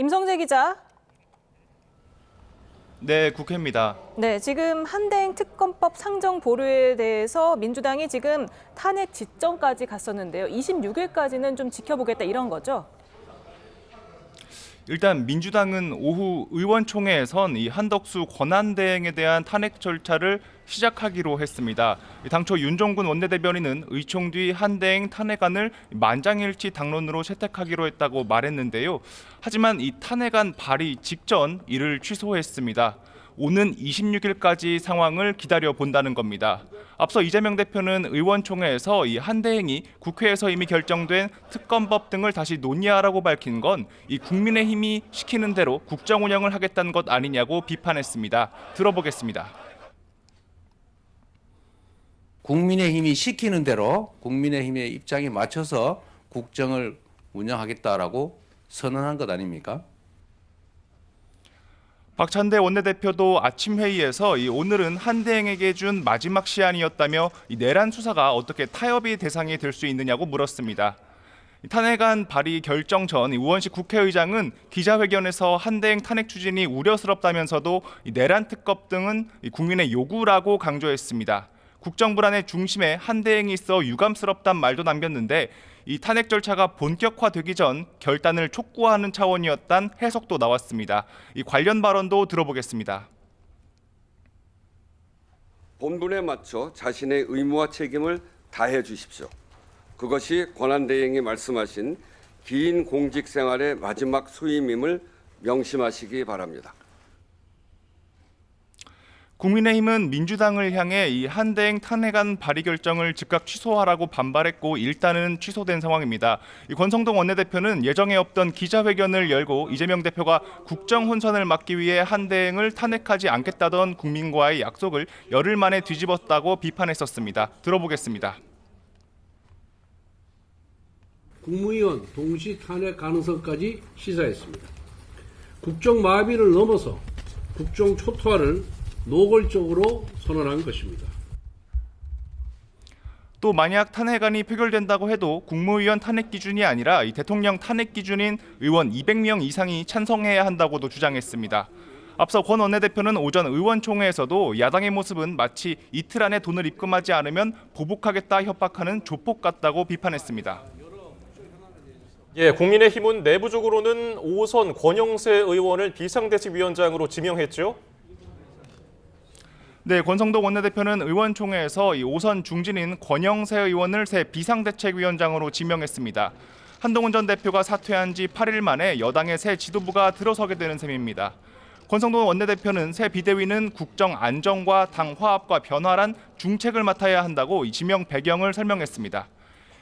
임성재 기자. 네, 국회입니다. 네, 지금 한대행 특검법 상정 보류에 대해서 민주당이 지금 탄핵 지점까지 갔었는데요. 26일까지는 좀 지켜보겠다 이런 거죠? 일단 민주당은 오후 의원총회에선 이 한덕수 권한대행에 대한 탄핵 절차를 시작하기로 했습니다. 당초 윤종군 원내대변인은 의총 뒤 한대행 탄핵안을 만장일치 당론으로 채택하기로 했다고 말했는데요. 하지만 이 탄핵안 발의 직전 이를 취소했습니다. 오는 26일까지 상황을 기다려 본다는 겁니다. 앞서 이재명 대표는 의원총회에서 이 한대행이 국회에서 이미 결정된 특검법 등을 다시 논의하라고 밝힌 건 이 국민의힘이 시키는 대로 국정 운영을 하겠다는 것 아니냐고 비판했습니다. 들어보겠습니다. 국민의힘이 시키는 대로 국민의힘의 입장에 맞춰서 국정을 운영하겠다라고 선언한 것 아닙니까? 박찬대 원내대표도 아침 회의에서 오늘은 한대행에게 준 마지막 시한이었다며 이 내란 수사가 어떻게 타협의 대상이 될 수 있느냐고 물었습니다. 탄핵안 발의 결정 전 우원식 국회의장은 기자회견에서 한대행 탄핵 추진이 우려스럽다면서도 내란 특검 등은 국민의 요구라고 강조했습니다. 국정 불안의 중심에 한대행이 있어 유감스럽단 말도 남겼는데 이 탄핵 절차가 본격화되기 전 결단을 촉구하는 차원이었단 해석도 나왔습니다. 이 관련 발언도 들어보겠습니다. 본분에 맞춰 자신의 의무와 책임을 다해 주십시오. 그것이 권한대행이 말씀하신 긴 공직 생활의 마지막 수임임을 명심하시기 바랍니다. 국민의힘은 민주당을 향해 이 한대행 탄핵안 발의 결정을 즉각 취소하라고 반발했고 일단은 취소된 상황입니다. 이 권성동 원내대표는 예정에 없던 기자회견을 열고 이재명 대표가 국정 혼선을 막기 위해 한대행을 탄핵하지 않겠다던 국민과의 약속을 열흘 만에 뒤집었다고 비판했었습니다. 들어보겠습니다. 국무위원 동시 탄핵 가능성까지 시사했습니다. 국정 마비를 넘어서 국정 초토화를 노골적으로 선언한 것입니다. 또 만약 탄핵안이 표결된다고 해도 국무위원 탄핵 기준이 아니라 이 대통령 탄핵 기준인 의원 200명 이상이 찬성해야 한다고도 주장했습니다. 앞서 권 원내대표는 오전 의원총회에서도 야당의 모습은 마치 이틀 안에 돈을 입금하지 않으면 보복하겠다 협박하는 조폭 같다고 비판했습니다. 예, 국민의힘은 내부적으로는 5선 권영세 의원을 비상대책위원장으로 지명했죠. 네, 권성동 원내대표는 의원총회에서 이 5선 중진인 권영세 의원을 새 비상대책위원장으로 지명했습니다. 한동훈 전 대표가 사퇴한 지 8일 만에 여당의 새 지도부가 들어서게 되는 셈입니다. 권성동 원내대표는 새 비대위는 국정 안정과 당 화합과 변화란 중책을 맡아야 한다고 이 지명 배경을 설명했습니다.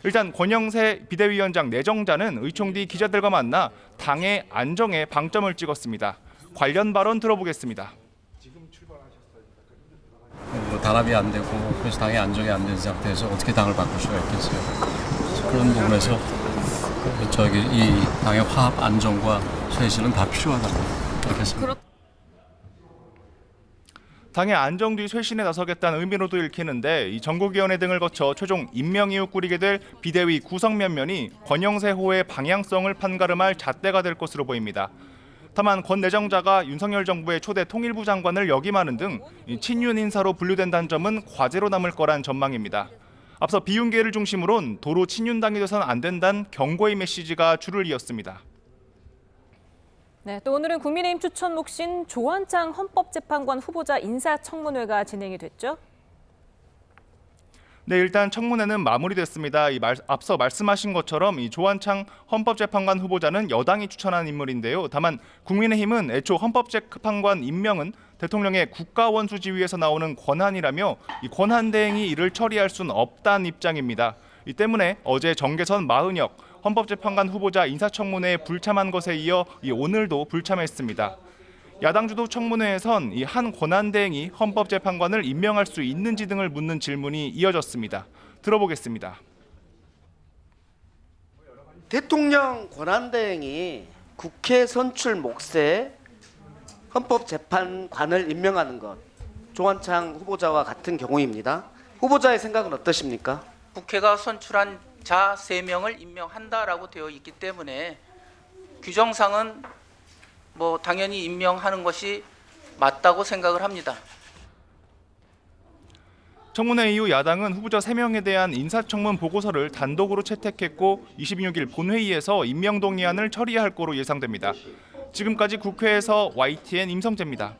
일단 권영세 비대위원장 내정자는 의총 뒤 기자들과 만나 당의 안정에 방점을 찍었습니다. 관련 발언 들어보겠습니다. 단합이 안 되고 그래서 당의 안정이 안 된 상태에서 어떻게 당을 바꿀 수가 있겠어요. 그런 부분에서 이 당의 화합, 안정과 쇄신은 다 필요하다고 그렇게 생각합니다. 당의 안정 뒤 쇄신에 나서겠다는 의미로도 읽히는데 이 전국위원회 등을 거쳐 최종 임명 이후 꾸리게 될 비대위 구성 면면이 권영세 호의 방향성을 판가름할 잣대가 될 것으로 보입니다. 다만 권 내정자가 윤석열 정부의 초대 통일부 장관을 역임하는 등 친윤 인사로 분류된다는 점은 과제로 남을 거란 전망입니다. 앞서 비윤계를 중심으론 도로 친윤당이 돼서는 안 된다는 경고의 메시지가 줄을 이었습니다. 네, 또 오늘은 국민의힘 추천 몫인 조한창 헌법재판관 후보자 인사청문회가 진행이 됐죠. 네, 일단 청문회는 마무리됐습니다. 앞서 말씀하신 것처럼 이 조한창 헌법재판관 후보자는 여당이 추천한 인물인데요. 다만 국민의힘은 애초 헌법재판관 임명은 대통령의 국가원수 지위에서 나오는 권한이라며 이 권한 대행이 이를 처리할 수는 없다는 입장입니다. 이 때문에 어제 정계선 마은혁 헌법재판관 후보자 인사청문회에 불참한 것에 이어 오늘도 불참했습니다. 야당 주도 청문회에선 이 한 권한대행이 헌법재판관을 임명할 수 있는지 등을 묻는 질문이 이어졌습니다. 들어보겠습니다. 대통령 권한대행이 국회 선출 몫의 헌법재판관을 임명하는 것, 조한창 후보자와 같은 경우입니다. 후보자의 생각은 어떠십니까? 국회가 선출한 자 3명을 임명한다라고 되어 있기 때문에 규정상은 뭐 당연히 임명하는 것이 맞다고 생각을 합니다. 청문회 이후 야당은 후보자 3명에 대한 인사청문 보고서를 단독으로 채택했고 26일 본회의에서 임명 동의안을 처리할 거로 예상됩니다. 지금까지 국회에서 YTN 임성재입니다.